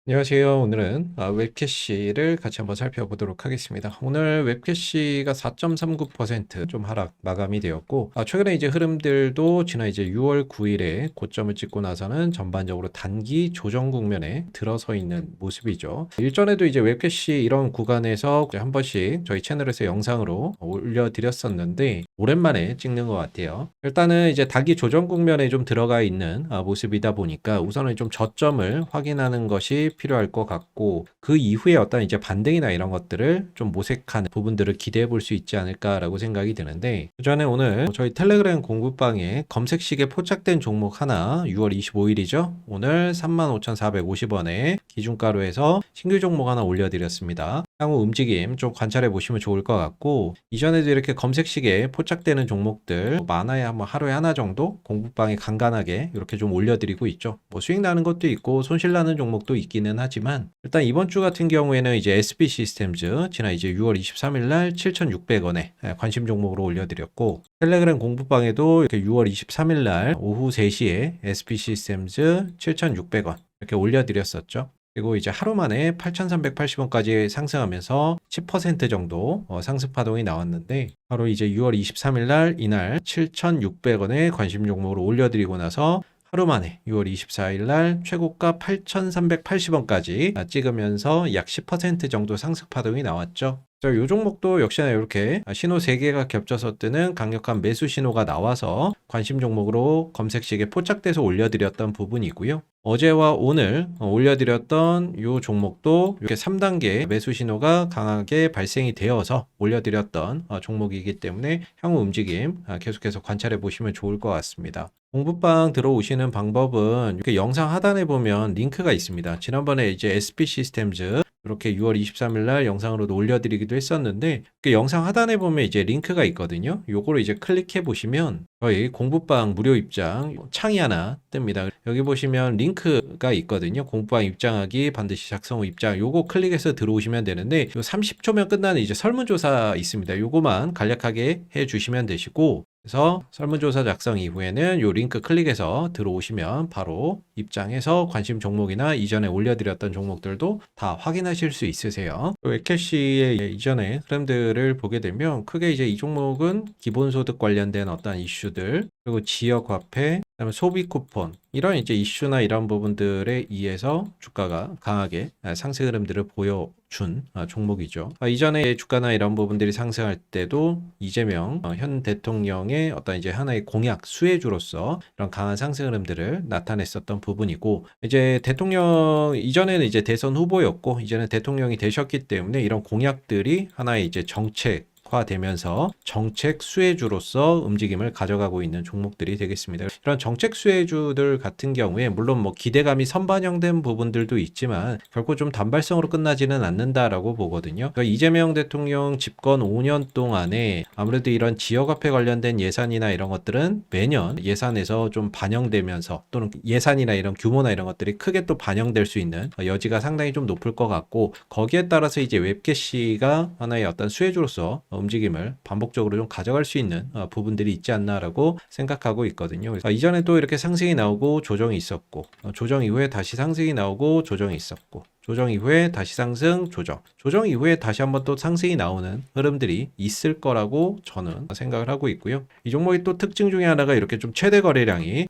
안녕하세요. 오늘은 웹캐시를 같이 한번 살펴보도록 하겠습니다. 오늘 웹캐시가 4.39%좀 하락 마감이 되었고, 최근에 이제 흐름들도 지난 이제 6월 9일에 고점을 찍고 나서는 전반적으로 단기 조정 국면에 들어서 있는 모습이죠. 일전에도 이제 웹캐시 이런 구간에서 이제 한 번씩 저희 채널에서 영상으로 올려드렸었는데, 오랜만에 찍는 것 같아요. 일단은 이제 단기 조정 국면에 좀 들어가 있는 모습이다 보니까 우선은 좀 저점을 확인하는 것이 필요할 것 같고, 그 이후에 어떤 이제 반등이나 이런 것들을 좀 모색하는 부분들을 기대해 볼 수 있지 않을까라고 생각이 드는데, 그 전에 오늘 저희 텔레그램 공부방에 검색식에 포착된 종목 하나 6월 25일이죠. 오늘 35,450원에 기준가로 해서 신규 종목 하나 올려드렸습니다. 향후 움직임 좀 관찰해 보시면 좋을 것 같고, 이전에도 이렇게 검색식에 포착되는 종목들 많아야 뭐 하루에 하나 정도 공부방에 간간하게 이렇게 좀 올려드리고 있죠. 뭐 수익 나는 것도 있고 손실 나는 종목도 있기는 하지만, 일단 이번 주 같은 경우에는 이제 SB 시스템즈 지난 이제 6월 23일 날 7,600원에 관심 종목으로 올려드렸고, 텔레그램 공부방에도 이렇게 6월 23일 날 오후 3시에 SB 시스템즈 7,600원 이렇게 올려드렸었죠. 그리고 이제 하루 만에 8,380원까지 상승하면서 10% 정도 상승 파동이 나왔는데, 바로 이제 6월 23일 날 이날 7,600원에 관심 종목으로 올려드리고 나서 하루 만에 6월 24일 날 최고가 8,380원까지 찍으면서 약 10% 정도 상승 파동이 나왔죠. 이 종목도 역시나 이렇게 신호 3개가 겹쳐서 뜨는 강력한 매수 신호가 나와서 관심 종목으로 검색식에 포착돼서 올려드렸던 부분이고요. 어제와 오늘 올려드렸던 이 종목도 이렇게 3단계 매수 신호가 강하게 발생이 되어서 올려드렸던 종목이기 때문에 향후 움직임 계속해서 관찰해 보시면 좋을 것 같습니다. 공부방 들어오시는 방법은 이렇게 영상 하단에 보면 링크가 있습니다. 지난번에 이제 SP 시스템즈 이렇게 6월 23일 날 영상으로도 올려드리기도 했었는데, 그 영상 하단에 보면 이제 링크가 있거든요. 요거를 이제 클릭해 보시면 저희 공부방 무료 입장 창이 하나 뜹니다. 여기 보시면 링크가 있거든요. 공부방 입장하기 반드시 작성 후 입장, 요거 클릭해서 들어오시면 되는데, 요 30초면 끝나는 이제 설문조사 있습니다. 요거만 간략하게 해 주시면 되시고, 그래서 설문조사 작성 이후에는 이 링크 클릭해서 들어오시면 바로 입장해서 관심 종목이나 이전에 올려드렸던 종목들도 다 확인하실 수 있으세요. 웹캐시의 이전의 흐름들을 보게 되면 크게 이제 이 종목은 기본소득 관련된 어떤 이슈들, 그리고 지역 화폐, 그다음에 소비 쿠폰, 이런 이제 이슈나 이런 부분들에 의해서 주가가 강하게 상승 흐름들을 보여준 종목이죠. 이전에 주가나 이런 부분들이 상승할 때도 이재명 현 대통령의 어떤 이제 하나의 공약 수혜주로서 이런 강한 상승 흐름들을 나타냈었던 부분이고, 이제 대통령 이전에는 이제 대선 후보였고 이제는 대통령이 되셨기 때문에 이런 공약들이 하나의 이제 정책 되면서 정책 수혜주로서 움직임을 가져가고 있는 종목들이 되겠습니다. 이런 정책 수혜주들 같은 경우에 물론 뭐 기대감이 선반영된 부분들도 있지만 결코 좀 단발성으로 끝나지는 않는다라고 보거든요. 그러니까 이재명 대통령 집권 5년 동안에 아무래도 이런 지역화폐 관련된 예산이나 이런 것들은 매년 예산에서 좀 반영되면서, 또는 예산이나 이런 규모나 이런 것들이 크게 또 반영될 수 있는 여지가 상당히 좀 높을 것 같고, 거기에 따라서 이제 웹캐시가 하나의 어떤 수혜주로서 움직임을 반복적으로 좀 가져갈 수 있는 부분들이 있지 않나라고 생각하고 있거든요. 이전에 또 이렇게 상승이 나오고 조정이 있었고, 조정 이후에 다시 상승이 나오고 조정이 있었고, 조정 이후에 다시 상승, 조정 이후에 다시 한번 또 상승이 나오는 흐름들이 있을 거라고 저는 생각을 하고 있고요. 이 종목의 또 특징 중에 하나가 이렇게 좀 최대 거래량이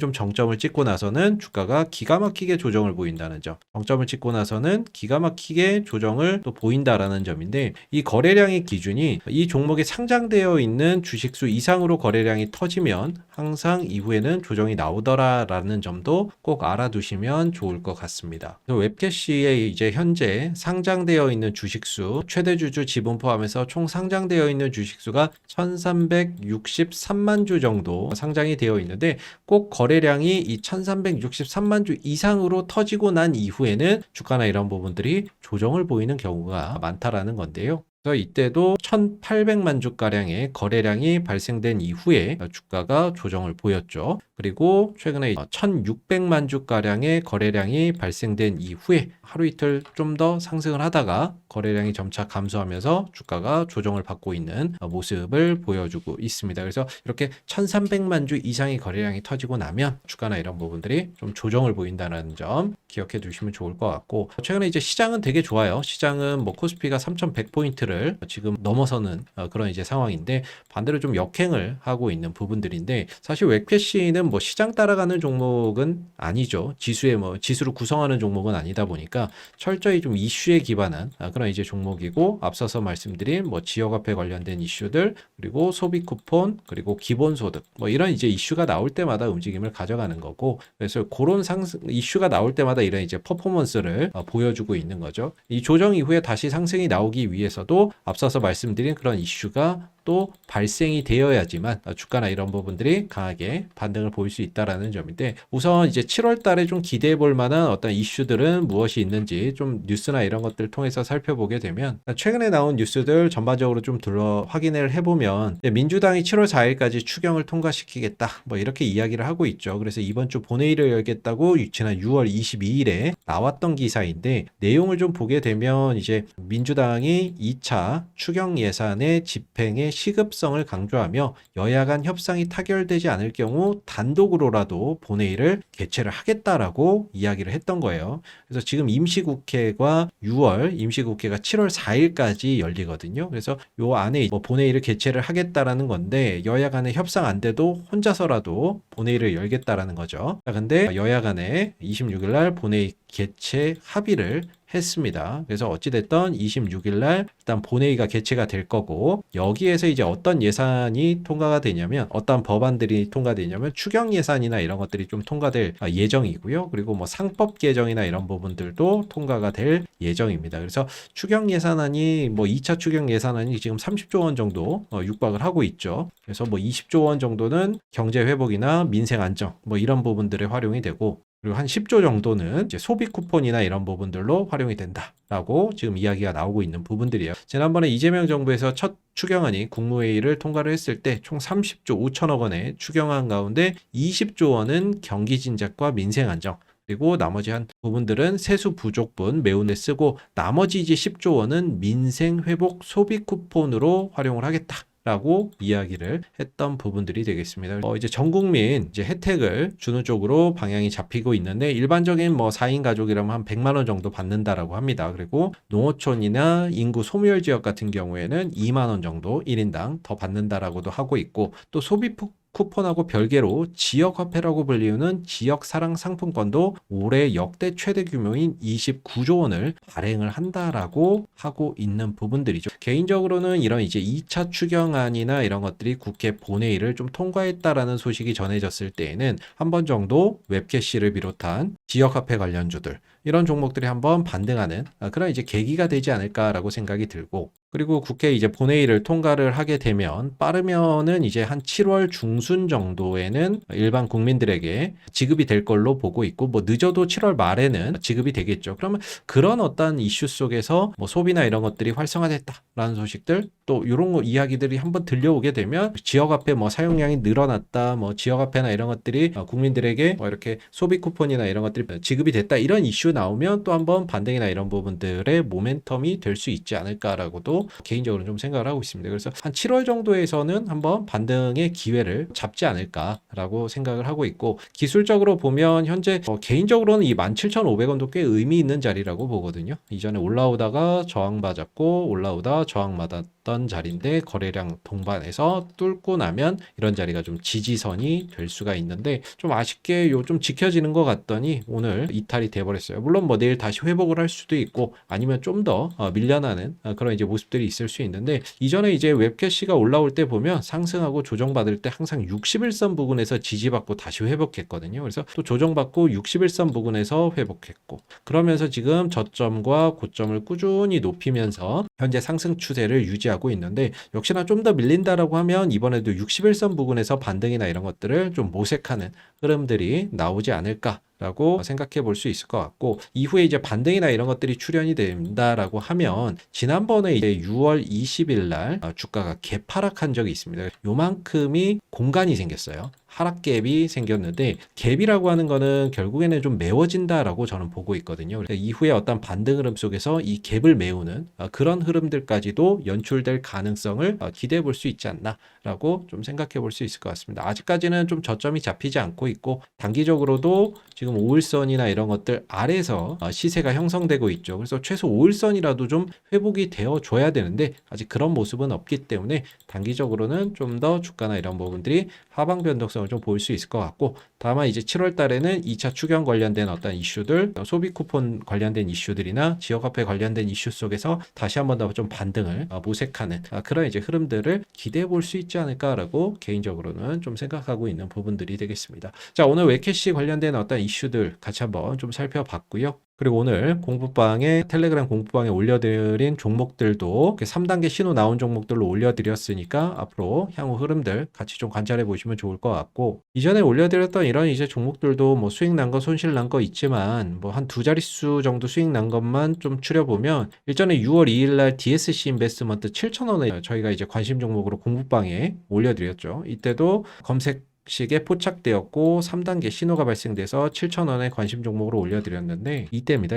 좀 정점을 찍고 나서는 주가가 기가 막히게 조정을 보인다는 점, 정점을 찍고 나서는 기가 막히게 조정을 또 보인다라는 점인데, 이 거래량의 기준이 이 종목에 상장되어 있는 주식수 이상으로 거래량이 터지면 항상 이후에는 조정이 나오더라라는 점도 꼭 알아두시면 좋을 것 같습니다. 웹캐시에 이제 현재 상장되어 있는 주식수, 최대주주 지분 포함해서 총 상장되어 있는 주식수가 1363만 주 정도 상장이 되어 있는데, 꼭 거래량이 이 1363만 주 이상으로 터지고 난 이후에는 주가나 이런 부분들이 조정을 보이는 경우가 많다라는 건데요. 그래서 이때도 1,800만 주가량의 거래량이 발생된 이후에 주가가 조정을 보였죠. 그리고 최근에 1,600만 주가량의 거래량이 발생된 이후에 하루 이틀 좀 더 상승을 하다가 거래량이 점차 감소하면서 주가가 조정을 받고 있는 모습을 보여주고 있습니다. 그래서 이렇게 1,300만 주 이상의 거래량이 터지고 나면 주가나 이런 부분들이 좀 조정을 보인다는 점 기억해 두시면 좋을 것 같고, 최근에 이제 시장은 되게 좋아요. 시장은 뭐 코스피가 3,100포인트를 지금 넘어서는 그런 이제 상황인데, 반대로 좀 역행을 하고 있는 부분들인데, 사실 웹캐시는 뭐 시장 따라가는 종목은 아니죠. 지수를 구성하는 종목은 아니다 보니까 철저히 좀 이슈에 기반한 그런 이제 종목이고, 앞서서 말씀드린 뭐 지역화폐 관련된 이슈들, 그리고 소비 쿠폰, 그리고 기본소득, 뭐 이런 이제 이슈가 나올 때마다 움직임을 가져가는 거고, 그래서 그런 이슈가 나올 때마다 이런 이제 퍼포먼스를 보여주고 있는 거죠. 이 조정 이후에 다시 상승이 나오기 위해서도 앞서서 말씀드린 그런 이슈가 또 발생이 되어야지만 주가나 이런 부분들이 강하게 반등을 보일 수 있다라는 점인데, 우선 이제 7월 달에 좀 기대해 볼 만한 어떤 이슈들은 무엇이 있는지 좀 뉴스나 이런 것들 통해서 살펴보게 되면, 최근에 나온 뉴스들 전반적으로 좀 확인을 해보면 민주당이 7월 4일까지 추경을 통과시키겠다 뭐 이렇게 이야기를 하고 있죠. 그래서 이번 주 본회의를 열겠다고 지난 6월 22일에 나왔던 기사인데, 내용을 좀 보게 되면 이제 민주당이 2차 추경 예산의 집행의 시급성을 강조하며 여야 간 협상이 타결되지 않을 경우 단독으로라도 본회의를 개최를 하겠다라고 이야기를 했던 거예요. 그래서 지금 임시국회가 7월 4일까지 열리거든요. 그래서 요 안에 뭐 본회의를 개최를 하겠다라는 건데, 여야 간에 협상 안 돼도 혼자서라도 본회의를 열겠다라는 거죠. 근데 여야 간에 26일 날 본회의 개최 합의를 했습니다. 그래서 어찌됐든 26일 날 일단 본회의가 개최가 될 거고, 여기에서 이제 어떤 예산이 통과가 되냐면, 어떤 법안들이 통과되냐면 추경 예산이나 이런 것들이 좀 통과될 예정이고요. 그리고 뭐 상법 개정이나 이런 부분들도 통과가 될 예정입니다. 그래서 추경 예산안이 뭐 2차 추경 예산안이 지금 30조 원 정도 육박을 하고 있죠. 그래서 뭐 20조 원 정도는 경제 회복이나 민생 안정 뭐 이런 부분들에 활용이 되고, 그리고 한 10조 정도는 이제 소비 쿠폰이나 이런 부분들로 활용이 된다라고 지금 이야기가 나오고 있는 부분들이에요. 지난번에 이재명 정부에서 첫 추경안이 국무회의를 통과를 했을 때 총 30조 5천억 원의 추경안 가운데 20조 원은 경기 진작과 민생 안정, 그리고 나머지 한 부분들은 세수 부족분 매운데 쓰고, 나머지 이제 10조 원은 민생 회복 소비 쿠폰으로 활용을 하겠다 라고 이야기를 했던 부분들이 되겠습니다. 이제 전 국민 이제 혜택을 주는 쪽으로 방향이 잡히고 있는데, 일반적인 뭐 4인 가족이라면 한 100만 원 정도 받는다라고 합니다. 그리고 농어촌이나 인구 소멸 지역 같은 경우에는 2만 원 정도 1인당 더 받는다라고도 하고 있고, 또 소비 쿠폰하고 별개로 지역화폐라고 불리우는 지역사랑 상품권도 올해 역대 최대 규모인 29조 원을 발행을 한다라고 하고 있는 부분들이죠. 개인적으로는 이런 이제 2차 추경안이나 이런 것들이 국회 본회의를 좀 통과했다라는 소식이 전해졌을 때에는 한 번 정도 웹캐시를 비롯한 지역화폐 관련주들, 이런 종목들이 한번 반등하는 그런 이제 계기가 되지 않을까라고 생각이 들고, 그리고 국회 이제 본회의를 통과를 하게 되면 빠르면은 이제 한 7월 중순 정도에는 일반 국민들에게 지급이 될 걸로 보고 있고, 뭐 늦어도 7월 말에는 지급이 되겠죠. 그러면 그런 어떤 이슈 속에서 뭐 소비나 이런 것들이 활성화됐다라는 소식들, 또 이런 거 이야기들이 한번 들려오게 되면 지역화폐 뭐 사용량이 늘어났다, 뭐 지역화폐나 이런 것들이 국민들에게 뭐 이렇게 소비 쿠폰이나 이런 것들이 지급이 됐다, 이런 이슈 나오면 또 한번 반등이나 이런 부분들의 모멘텀이 될 수 있지 않을까라고도 개인적으로 좀 생각을 하고 있습니다. 그래서 한 7월 정도에서는 한번 반등의 기회를 잡지 않을까라고 생각을 하고 있고, 기술적으로 보면 현재 개인적으로는 이 17,500원도 꽤 의미 있는 자리라고 보거든요. 이전에 올라오다가 저항받았고 올라오다 저항받았던 자리인데, 거래량 동반해서 뚫고 나면 이런 자리가 좀 지지선이 될 수가 있는데, 좀 아쉽게 좀 지켜지는 것 같더니 오늘 이탈이 돼버렸어요. 물론 뭐 내일 다시 회복을 할 수도 있고, 아니면 좀 더 밀려나는 그런 이제 모습들이 있을 수 있는데, 이전에 이제 웹캐시가 올라올 때 보면 상승하고 조정받을 때 항상 61선 부근에서 지지받고 다시 회복했거든요. 그래서 또 조정받고 61선 부근에서 회복했고, 그러면서 지금 저점과 고점을 꾸준히 높이면서 현재 상승 추세를 유지하고 있는데, 역시나 좀 더 밀린다라고 하면 이번에도 61선 부근에서 반등이나 이런 것들을 좀 모색하는 흐름들이 나오지 않을까라고 생각해 볼 수 있을 것 같고, 이후에 이제 반등이나 이런 것들이 출현이 된다라고 하면 지난번에 이제 6월 20일 날 주가가 개파락한 적이 있습니다. 요만큼이 공간이 생겼어요. 하락갭이 생겼는데, 갭이라고 하는 거는 결국에는 좀 메워진다라고 저는 보고 있거든요. 이후에 어떤 반등 흐름 속에서 이 갭을 메우는 그런 흐름들까지도 연출될 가능성을 기대해 볼 수 있지 않나라고 좀 생각해 볼 수 있을 것 같습니다. 아직까지는 좀 저점이 잡히지 않고 있고, 단기적으로도 지금 5일선이나 이런 것들 아래서 시세가 형성되고 있죠. 그래서 최소 5일선이라도 좀 회복이 되어 줘야 되는데 아직 그런 모습은 없기 때문에 단기적으로는 좀 더 주가나 이런 부분들이 하방 변동성을 좀 보일 수 있을 것 같고, 다만 이제 7월 달에는 2차 추경 관련된 어떤 이슈들, 소비 쿠폰 관련된 이슈들이나 지역화폐 관련된 이슈 속에서 다시 한번 더 좀 반등을 모색하는 그런 이제 흐름들을 기대해 볼 수 있지 않을까라고 개인적으로는 좀 생각하고 있는 부분들이 되겠습니다. 자, 오늘 웹캐시 관련된 어떤 이슈들 같이 한번 좀 살펴봤고요. 그리고 오늘 공부방에 텔레그램 공부방에 올려드린 종목들도 3단계 신호 나온 종목들로 올려드렸으니까 앞으로 향후 흐름들 같이 좀 관찰해 보시면 좋을 것 같고, 이전에 올려드렸던 이런 이제 종목들도 뭐 수익 난 거 손실 난 거 있지만 뭐 한 두 자릿수 정도 수익 난 것만 좀 추려보면, 일전에 6월 2일 날 DSC 인베스트먼트 7,000원에 저희가 이제 관심 종목으로 공부방에 올려드렸죠. 이때도 검색 식에 포착되었고 3단계 신호가 발생돼서 7,000원의 관심 종목으로 올려드렸는데, 이때입니다.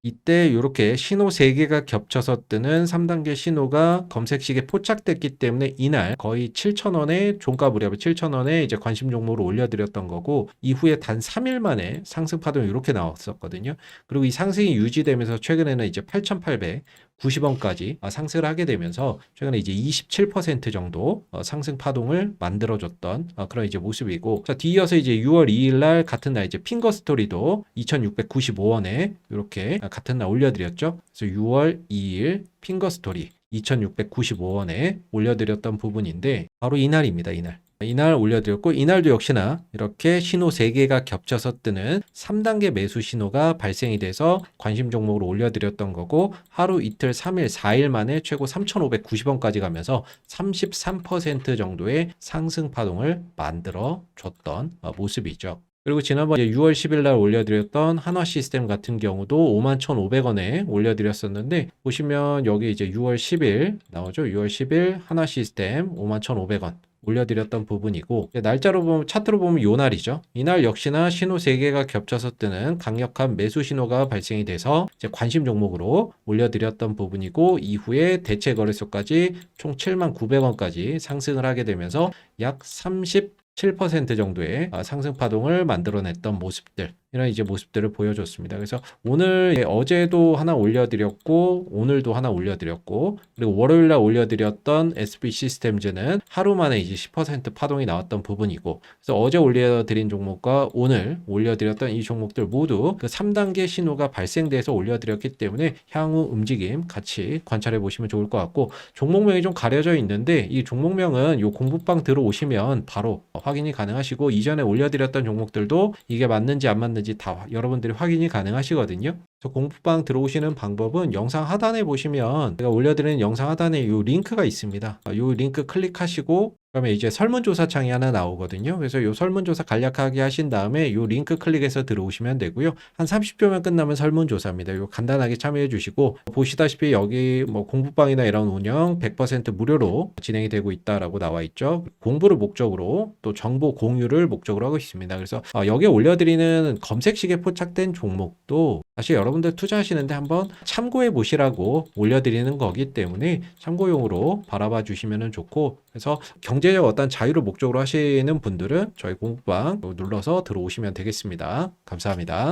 이때 이렇게 신호 3개가 겹쳐서 뜨는 3단계 신호가 검색식에 포착됐기 때문에 이날 거의 7,000원에 종가 무렵에 7,000원에 이제 관심 종목으로 올려드렸던 거고, 이후에 단 3일 만에 상승 파동이 이렇게 나왔었거든요. 그리고 이 상승이 유지되면서 최근에는 이제 8,890원까지 상승을 하게 되면서 최근에 이제 27% 정도 상승 파동을 만들어줬던 그런 이제 모습이고, 자, 뒤이어서 이제 6월 2일 날 같은 날 이제 핑거 스토리도 2,695원에 이렇게 같은 날 올려드렸죠. 그래서 6월 2일 핑거 스토리 2,695원에 올려드렸던 부분인데 바로 이날입니다. 이날 올려드렸고, 이날도 역시나 이렇게 신호 3개가 겹쳐서 뜨는 3단계 매수 신호가 발생이 돼서 관심 종목으로 올려드렸던 거고, 하루 이틀 3일 4일 만에 최고 3,590원까지 가면서 33% 정도의 상승 파동을 만들어 줬던 모습이죠. 그리고 지난번 6월 10일 날 올려드렸던 한화 시스템 같은 경우도 51,500원에 올려드렸었는데, 보시면 여기 이제 6월 10일 나오죠. 6월 10일 한화 시스템 51,500원 올려드렸던 부분이고, 날짜로 보면, 차트로 보면 요 날이죠. 이날 역시나 신호 3개가 겹쳐서 뜨는 강력한 매수 신호가 발생이 돼서 이제 관심 종목으로 올려드렸던 부분이고, 이후에 대체 거래소까지 총 79,900원까지 상승을 하게 되면서 약 37% 정도의 상승 파동을 만들어냈던 모습들, 이런 이제 모습들을 보여줬습니다. 그래서 오늘 어제도 하나 올려드렸고 오늘도 하나 올려드렸고, 그리고 월요일날 올려드렸던 SB 시스템즈는 하루 만에 이제 10% 파동이 나왔던 부분이고, 그래서 어제 올려드린 종목과 오늘 올려드렸던 이 종목들 모두 그 3단계 신호가 발생돼서 올려드렸기 때문에 향후 움직임 같이 관찰해 보시면 좋을 것 같고, 종목명이 좀 가려져 있는데 이 종목명은 요 공부방 들어오시면 바로 확인이 가능하시고, 이전에 올려드렸던 종목들도 이게 맞는지 안 맞는지 다 여러분들이 확인이 가능하시거든요. 공부방 들어오시는 방법은 영상 하단에 보시면 제가 올려드리는 영상 하단에 이 링크가 있습니다. 이 링크 클릭하시고 그러면 이제 설문조사 창이 하나 나오거든요. 그래서 이 설문조사 간략하게 하신 다음에 이 링크 클릭해서 들어오시면 되고요. 한 30초면 끝나면 설문조사입니다. 이거 간단하게 참여해 주시고, 보시다시피 여기 뭐 공부방이나 이런 운영 100% 무료로 진행이 되고 있다라고 나와 있죠. 공부를 목적으로 또 정보 공유를 목적으로 하고 있습니다. 그래서 여기에 올려드리는 검색식에 포착된 종목도 사실 여러분들 투자하시는데 한번 참고해 보시라고 올려드리는 거기 때문에 참고용으로 바라봐 주시면 좋고, 그래서 경제적 어떤 자유를 목적으로 하시는 분들은 저희 공부방 눌러서 들어오시면 되겠습니다. 감사합니다.